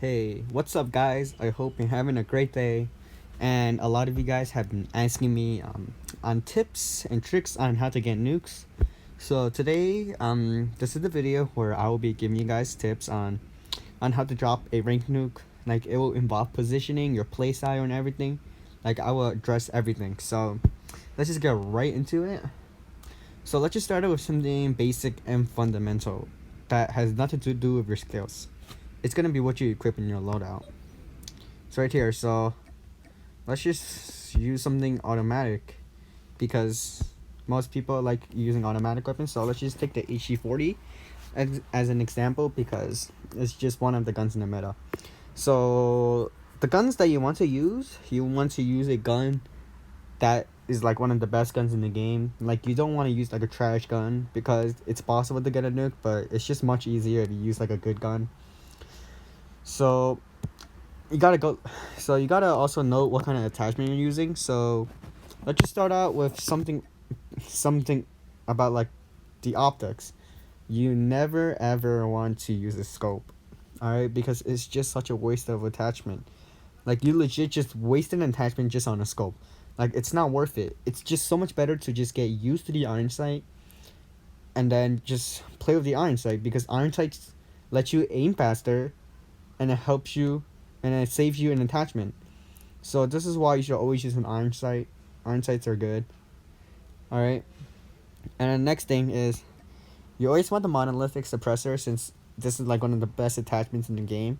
Hey, what's up, guys? I hope you're having a great day. And a lot of you guys have been asking me on tips and tricks on how to get nukes. So today, this is the video where I will be giving you guys tips on how to drop a ranked nuke. Like, it will involve positioning, your playstyle, and everything. Like, I will address everything. So let's just get right into it. So let's just start out with something basic and fundamental that has nothing to do with your skills. It's gonna be what you equip in your loadout. It's right here. So let's just use something automatic because most people like using automatic weapons. So let's just take the HG40 as an example because it's just one of the guns in the meta. So the guns that you want to use a gun that is like one of the best guns in the game. Like, you don't want to use like a trash gun because it's possible to get a nuke, but it's just much easier to use like a good gun. So you gotta also note what kind of attachment you're using. So let's just start out with something about like the optics. You never ever want to use a scope, alright, because it's just such a waste of attachment. Like, you legit just wasted an attachment just on a scope. Like, it's not worth it. It's just so much better to just get used to the iron sight and then just play with the iron sight, because iron sights let you aim faster and it helps you and it saves you an attachment. So this is why you should always use an iron sight. Iron sights are good. Alright. And the next thing is you always want the monolithic suppressor, since this is like one of the best attachments in the game.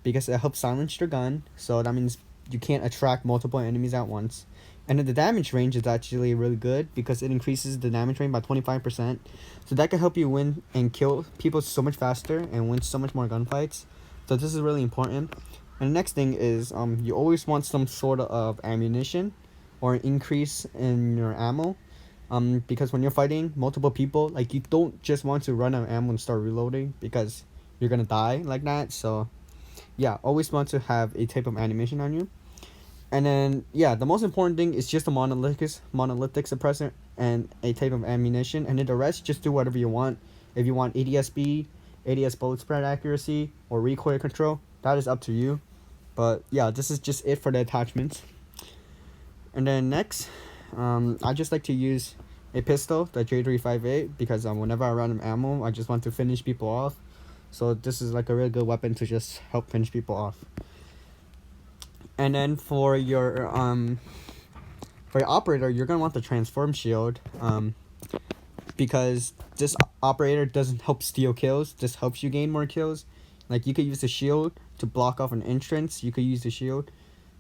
Because it helps silence your gun, so that means you can't attract multiple enemies at once. And then the damage range is actually really good because it increases the damage range by 25%. So that can help you win and kill people so much faster and win so much more gunfights. So this is really important. And the next thing is you always want some sort of ammunition or an increase in your ammo. Because when you're fighting multiple people, like, you don't just want to run out of ammo and start reloading because you're gonna die like that. So yeah, always want to have a type of animation on you. And then, yeah, the most important thing is just a monolithic suppressor and a type of ammunition. And then the rest, just do whatever you want. If you want ADS speed, ADS bullet spread accuracy, or recoil control, that is up to you. But yeah, this is just it for the attachments. And then next, I just like to use a pistol, the J358, because whenever I run out of ammo, I just want to finish people off. So this is like a really good weapon to just help finish people off. And then for your operator, you're gonna want the transform shield, because this operator doesn't help steal kills. This helps you gain more kills. Like, you could use the shield to block off an entrance. You could use the shield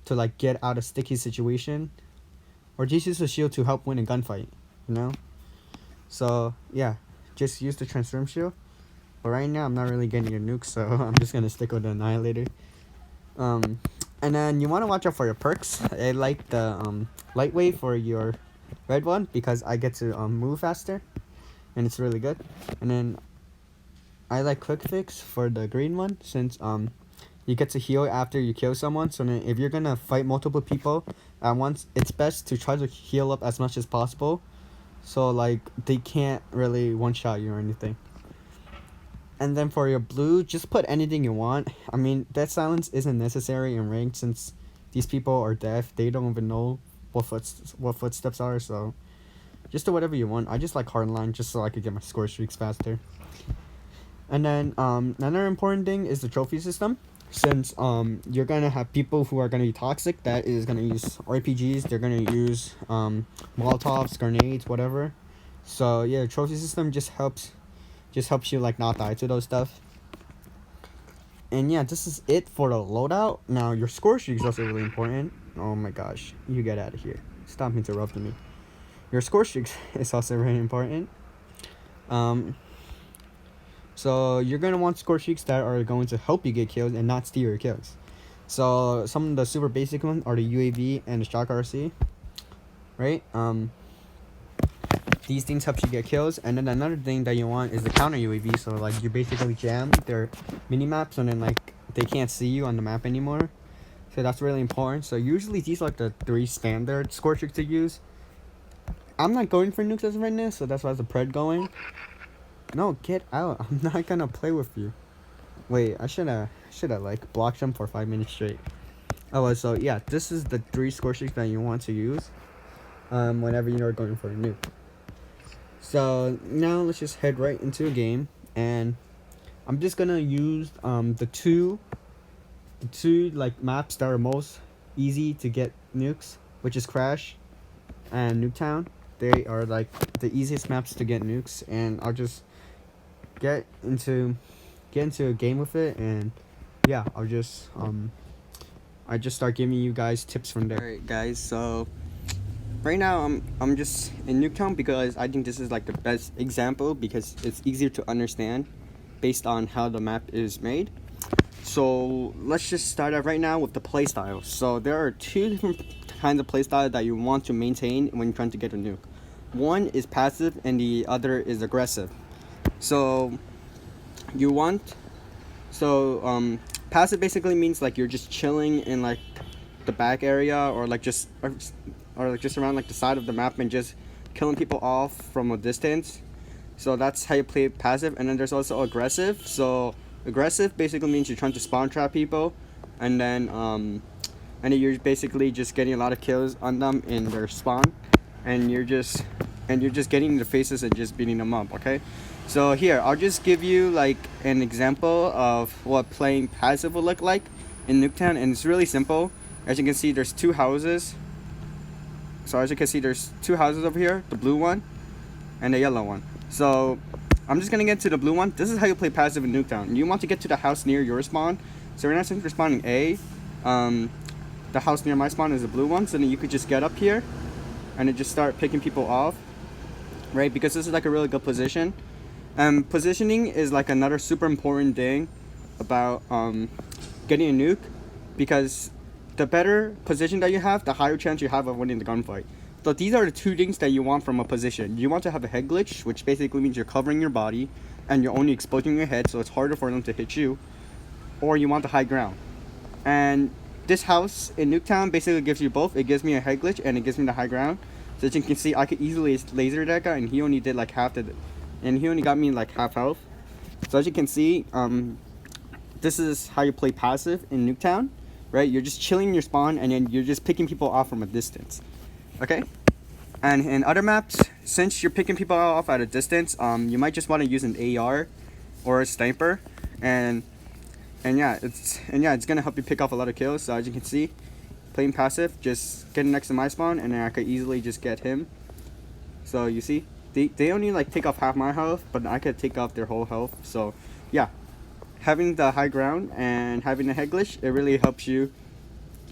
to like get out of sticky situation, or just use the shield to help win a gunfight. You know. So yeah, just use the transform shield. But right now I'm not really getting a nuke, so I'm just gonna stick with the annihilator. And then you want to watch out for your perks. I like the lightweight for your red one because I get to move faster, and it's really good. And then I like quick fix for the green one, since you get to heal after you kill someone. So then if you're gonna fight multiple people at once, it's best to try to heal up as much as possible, so like they can't really one shot you or anything. And then for your blue, just put anything you want. I mean, death silence isn't necessary in ranked, since these people are deaf. They don't even know what footsteps are, so just do whatever you want. I just like hardline just so I could get my score streaks faster. And then another important thing is the trophy system. Since you're gonna have people who are gonna be toxic, that is gonna use RPGs, they're gonna use Molotovs, grenades, whatever. So yeah, the trophy system just helps you like not die to those stuff. And yeah, this is it for the loadout. Now your score streak is also really important. Oh my gosh, you get out of here, stop interrupting me. Your score streak is also very important. So you're gonna want score streaks that are going to help you get kills and not steal your kills. So some of the super basic ones are the UAV and the shock RC, right? These things help you get kills. And then another thing that you want is the counter UAV. So like, you basically jam their mini maps, and then like they can't see you on the map anymore. So that's really important. So usually these are like the 3 standard score tricks to use. I'm not going for nukes as of right now, so that's why there's a pred going. No, get out. I'm not gonna play with you. Wait, I should have should I like block jump for 5 minutes straight. Oh well, so yeah, this is the 3 score streaks that you want to use whenever you're going for a nuke. So now let's just head right into a game, and I'm just gonna use the two like maps that are most easy to get nukes, which is Crash and Nuketown. They are like the easiest maps to get nukes, and I'll just get into a game with it, and yeah, I just start giving you guys tips from there. Alright guys, so right now I'm just in Nuketown because I think this is like the best example because it's easier to understand based on how the map is made. So let's just start out right now with the playstyle. So there are 2 different kinds of playstyle that you want to maintain when you're trying to get a nuke. One is passive and the other is aggressive. So passive basically means like you're just chilling in like the back area or like just around like the side of the map and just killing people off from a distance. So that's how you play passive. And then there's also aggressive. So aggressive basically means you're trying to spawn trap people, and then you're basically just getting a lot of kills on them in their spawn, and you're just getting in their faces and just beating them up. Okay, so here I'll just give you like an example of what playing passive will look like in Nuketown, and it's really simple. As you can see, there's 2 houses. So as you can see, there's 2 houses over here, the blue one and the yellow one. So I'm just gonna get to the blue one. This is how you play passive in Nuketown. You want to get to the house near your spawn. So right now, since we're spawning A, the house near my spawn is the blue one. So then you could just get up here and then just start picking people off, right? Because this is like a really good position. Positioning is like another super important thing about getting a nuke, because the better position that you have, the higher chance you have of winning the gunfight. So these are the 2 things that you want from a position. You want to have a head glitch, which basically means you're covering your body and you're only exposing your head, so it's harder for them to hit you. Or you want the high ground. And this house in Nuketown basically gives you both. It gives me a head glitch and it gives me the high ground. So as you can see, I could easily laser that guy, and he only did like he only got me like half health. So as you can see, this is how you play passive in Nuketown, right? You're just chilling in your spawn and then you're just picking people off from a distance. Okay, and in other maps, since you're picking people off at a distance, you might just want to use an AR or a sniper, and yeah, it's gonna help you pick off a lot of kills. So as you can see, playing passive, just getting next to my spawn, and then I could easily just get him. So you see, they only like take off half my health, but I could take off their whole health. So yeah, having the high ground and having the head glitch, it really helps you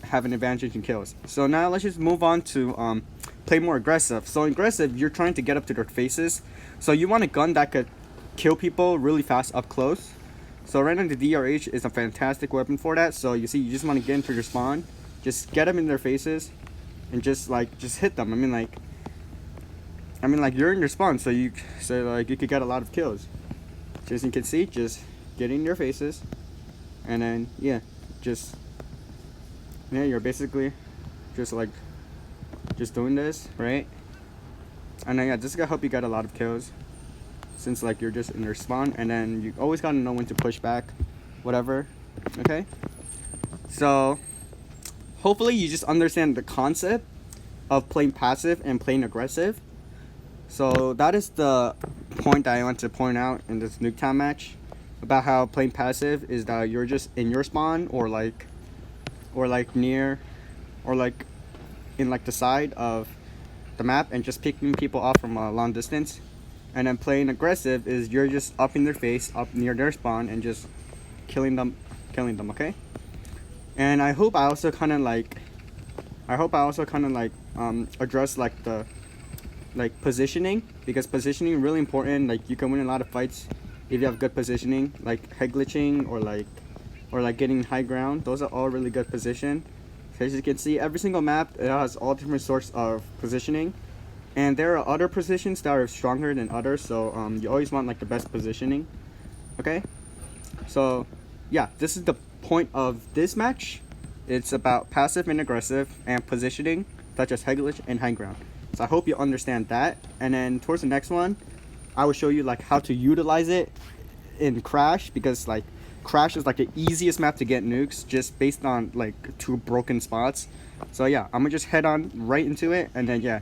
have an advantage in kills. So now let's just move on to play more aggressive. So in aggressive, you're trying to get up to their faces. So you want a gun that could kill people really fast up close. So right now the DRH is a fantastic weapon for that. So you see, you just want to get into your spawn, just get them in their faces, and just hit them. I mean like you're in your spawn, so you could get a lot of kills. So as you can see, just get in their faces, and then yeah, you're basically just doing this, right? And then yeah, this is gonna help you get a lot of kills, since like you're just in your spawn, and then you always gotta know when to push back, whatever. Okay, so hopefully you just understand the concept of playing passive and playing aggressive. So that is the point that I want to point out in this Nuketown match, about how playing passive is that you're just in your spawn, or near, or like in like the side of the map, and just picking people off from a long distance. And then playing aggressive is you're just up in their face, up near their spawn, and just killing them. Okay, and I hope I also kind of like address like the positioning, because positioning is really important. Like you can win a lot of fights if you have good positioning, like head glitching or getting high ground. Those are all really good position. So as you can see, every single map, it has all different sorts of positioning, and there are other positions that are stronger than others. So you always want like the best positioning. Okay, so yeah, this is the point of this match. It's about passive and aggressive and positioning, such as head glitch and high ground. So I hope you understand that, and then towards the next one, I will show you like how to utilize it in Crash, because like Crash is like the easiest map to get nukes, just based on like 2 broken spots. So yeah, I'm gonna just head on right into it, and then yeah,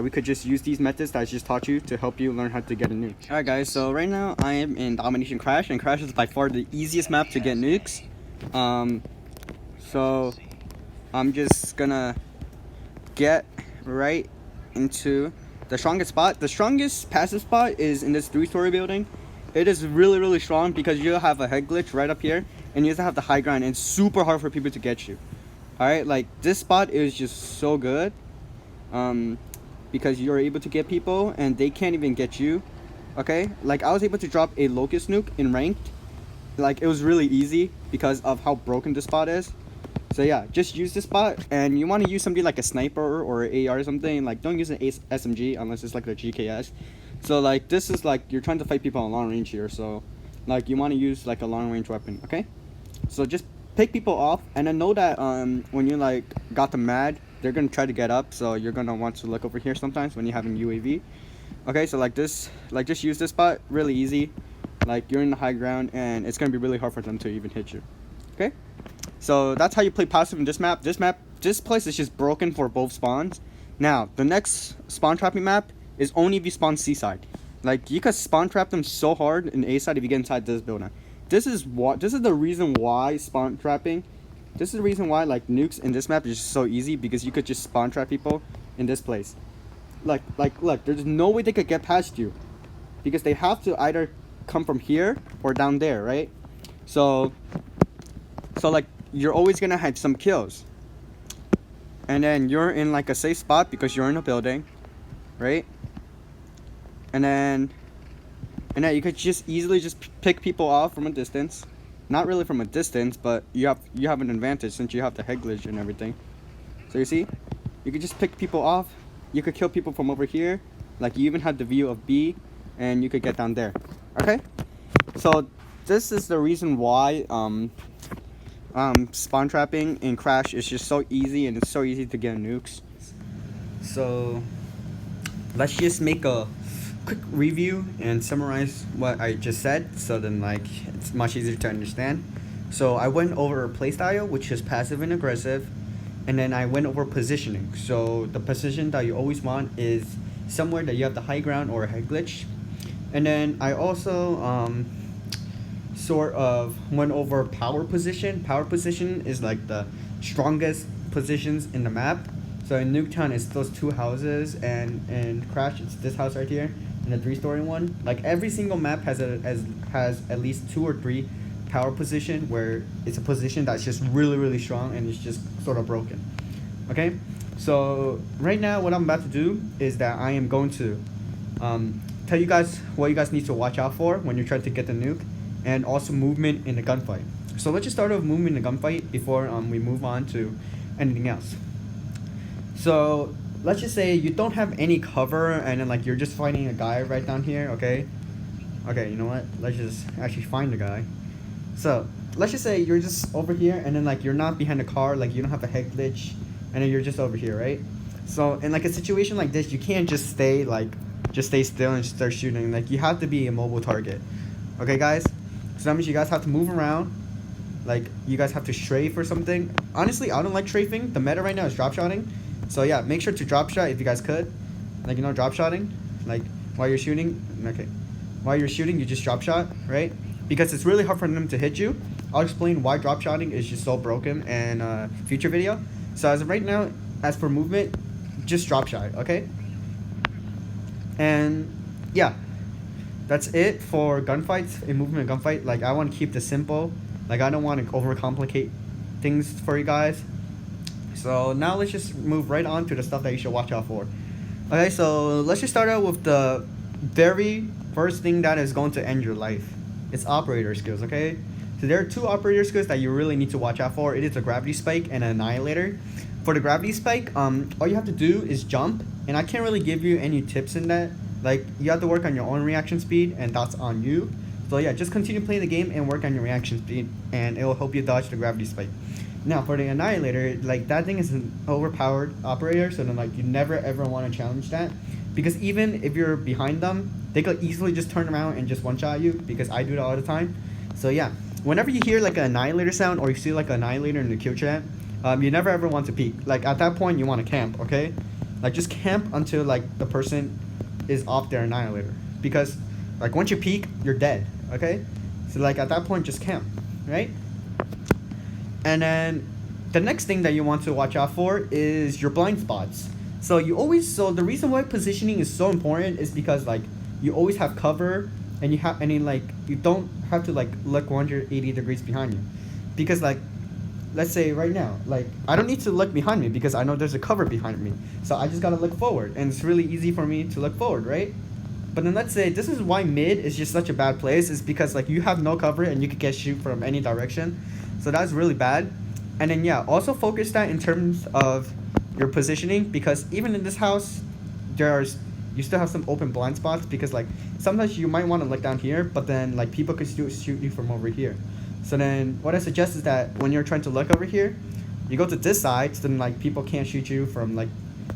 we could just use these methods that I just taught you to help you learn how to get a nuke. Alright guys, so right now I am in Domination Crash, and Crash is by far the easiest map to get nukes. So I'm just gonna get right into the strongest spot. The strongest passive spot is in this 3-story building. It is really strong because you'll have a head glitch right up here, and you have to have the high ground, and it's super hard for people to get you. Alright, like this spot is just so good. Because you're able to get people and they can't even get you. Okay, like I was able to drop a locust nuke in ranked. Like it was really easy because of how broken this spot is. So yeah, just use this spot, and you want to use something like a sniper or an AR or something. Like don't use an SMG unless it's like a GKS. So like this is like you're trying to fight people on long range here, so like you want to use like a long range weapon. Okay, so just pick people off, and then know that when you like got them mad, they're gonna try to get up, so you're gonna want to look over here sometimes when you're having UAV. Okay, so like this, like just use this spot, really easy. Like you're in the high ground, and it's gonna be really hard for them to even hit you. Okay, so that's how you play passive in this map. This place is just broken for both spawns. Now the next spawn trapping map is only if you spawn C side. Like you can spawn trap them so hard in A side if you get inside this building. This is the reason why spawn trapping. This is the reason why like nukes in this map is just so easy, because you could just spawn trap people in this place. Like look, there's no way they could get past you, because they have to either come from here or down there, right? So like you're always gonna have some kills, and then you're in like a safe spot because you're in a building, right? And then you could just easily just pick people off from a distance. Not really from a distance, but you have an advantage since you have the head glitch and everything. So you see, you could just pick people off. You could kill people from over here. Like you even had the view of B, and you could get down there. Okay, so this is the reason why spawn trapping in Crash is just so easy, and it's so easy to get nukes. So let's just make a quick review and summarize what I just said, so then like it's much easier to understand. So I went over playstyle, which is passive and aggressive, and then I went over positioning. So the position that you always want is somewhere that you have the high ground or a head glitch. And then I also sort of went over power position. Power position is like the strongest positions in the map. So in Nuketown it's those 2 houses, and in Crash it's this house right here, and a 3-story one. Like every single map has at least 2 or 3 power position, where it's a position that's just really strong and it's just sort of broken. Okay, so right now what I'm about to do is that I am going to tell you guys what you guys need to watch out for when you're trying to get the nuke, and also movement in the gunfight. So let's just start with movement in the gunfight before we move on to anything else. So let's just say you don't have any cover, and then like you're just fighting a guy right down here. Okay, you know what, let's just actually find the guy. So let's just say you're just over here, and then like you're not behind a car, like you don't have a head glitch, and then you're just over here, right? So in like a situation like this, you can't just stay still and start shooting. Like you have to be a mobile target. Okay guys, so that means you guys have to move around. Like you guys have to strafe or something. Honestly, I don't like strafing. The meta right now is drop shotting. So yeah, make sure to drop shot if you guys could. Like, you know, drop shotting. Like while you're shooting. Okay, while you're shooting, you just drop shot, right? Because it's really hard for them to hit you. I'll explain why drop shotting is just so broken in a future video. So as of right now, as for movement, just drop shot, okay? And yeah, that's it for gunfights. In movement and gunfight, like I want to keep this simple. Like I don't want to overcomplicate things for you guys. So now let's just move right on to the stuff that you should watch out for. Okay, so let's just start out with the very first thing that is going to end your life. It's operator skills, okay? So there are 2 operator skills that you really need to watch out for. It is a gravity spike and an annihilator. For the gravity spike, all you have to do is jump, and I can't really give you any tips in that. Like you have to work on your own reaction speed, and that's on you. So yeah, just continue playing the game and work on your reaction speed, and it will help you dodge the gravity spike. Now for the annihilator, like that thing is an overpowered operator, so then like you never ever want to challenge that, because even if you're behind them, they could easily just turn around and just one-shot you, because I do that all the time. So yeah, whenever you hear like an annihilator sound or you see like an annihilator in the kill chat, you never ever want to peek. Like at that point you want to camp, okay? Like just camp until like the person is off their annihilator, because like once you peek you're dead, okay? So like at that point just camp, right? And then the next thing that you want to watch out for is your blind spots. So the reason why positioning is so important is because like you always have cover, and you don't have to like look 180 degrees behind you, because like let's say right now, like I don't need to look behind me because I know there's a cover behind me, so I just gotta look forward, and it's really easy for me to look forward, right? But then let's say this is why mid is just such a bad place, is because like you have no cover and you could get shoot from any direction, so that's really bad. And then yeah, also focus that in terms of your positioning, because even in this house you still have some open blind spots, because like sometimes you might want to look down here, but then like people could still shoot you from over here. So then what I suggest is that when you're trying to look over here, you go to this side, so then like people can't shoot you from like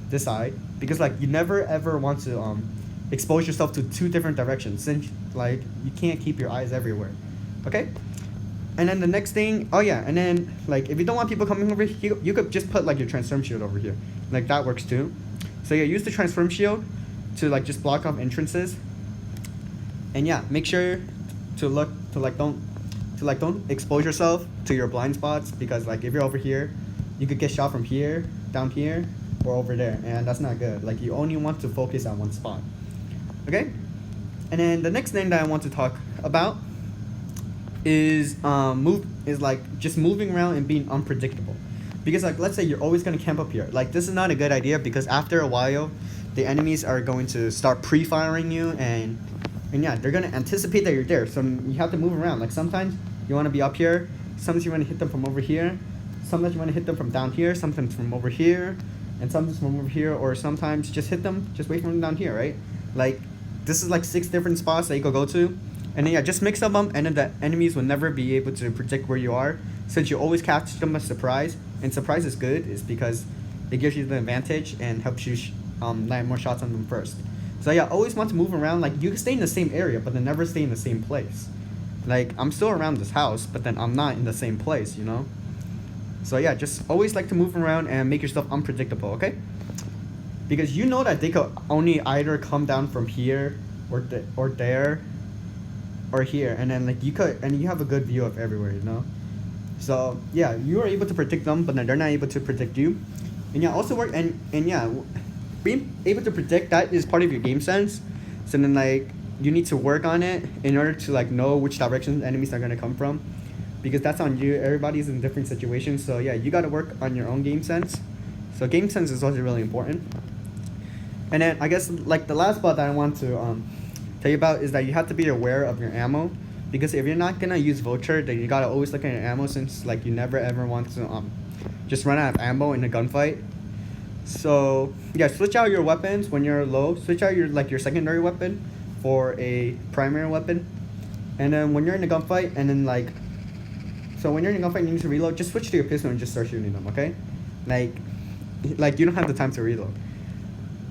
this side, because like you never ever want to expose yourself to two different directions, since like you can't keep your eyes everywhere, okay? And then the next thing, oh yeah, and then like if you don't want people coming over here, you could just put like your transform shield over here, like that works too. So yeah, use the transform shield to like just block off entrances. And yeah, make sure to don't expose yourself to your blind spots, because like if you're over here, you could get shot from here, down here, or over there, and that's not good. Like you only want to focus on one spot, okay? And then the next thing that I want to talk about is just moving around and being unpredictable, because like let's say you're always going to camp up here. Like this is not a good idea, because after a while the enemies are going to start pre-firing you, and yeah, they're going to anticipate that you're there, so you have to move around. Like sometimes you want to be up here, sometimes you want to hit them from over here, sometimes you want to hit them from down here, sometimes from over here, and sometimes from over here, or sometimes just hit them, just wait for them down here, right? Like this is like 6 different spots that you could go to. And then yeah, just mix up them, and then the enemies will never be able to predict where you are, since you always catch them by surprise. And surprise is good, is because it gives you the advantage and helps you land more shots on them first. So yeah, always want to move around. Like you can stay in the same area, but then never stay in the same place. Like I'm still around this house, but then I'm not in the same place, you know? So yeah, just always like to move around and make yourself unpredictable, okay? Because you know that they could only either come down from here or there, or here, and then like you have a good view of everywhere, you know? So yeah, you are able to predict them, but then they're not able to predict you. And yeah, also work and yeah, being able to predict, that is part of your game sense. So then like you need to work on it in order to like know which direction enemies are going to come from, because that's on you. Everybody's in different situations, so yeah, you got to work on your own game sense. So game sense is also really important. And then I guess like the last part that I want to tell you about is that you have to be aware of your ammo, because if you're not gonna use vulture, then you gotta always look at your ammo, since like you never ever want to just run out of ammo in a gunfight. So yeah, switch out your weapons when you're low. Switch out your secondary weapon for a primary weapon, and then when you're in a gunfight, and then when you're in a gunfight and you need to reload, just switch to your pistol and just start shooting them, okay? Like you don't have the time to reload.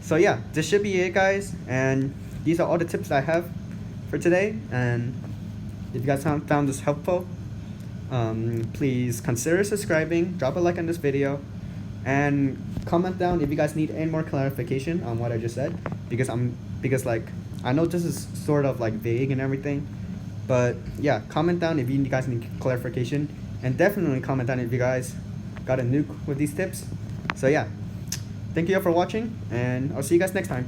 So yeah, this should be it, guys, and these are all the tips I have for today. And if you guys found this helpful, please consider subscribing, drop a like on this video, and comment down if you guys need any more clarification on what I just said, because I know this is sort of like vague and everything, but yeah, comment down if you guys need clarification, and definitely comment down if you guys got a nuke with these tips. So yeah, thank you all for watching, and I'll see you guys next time.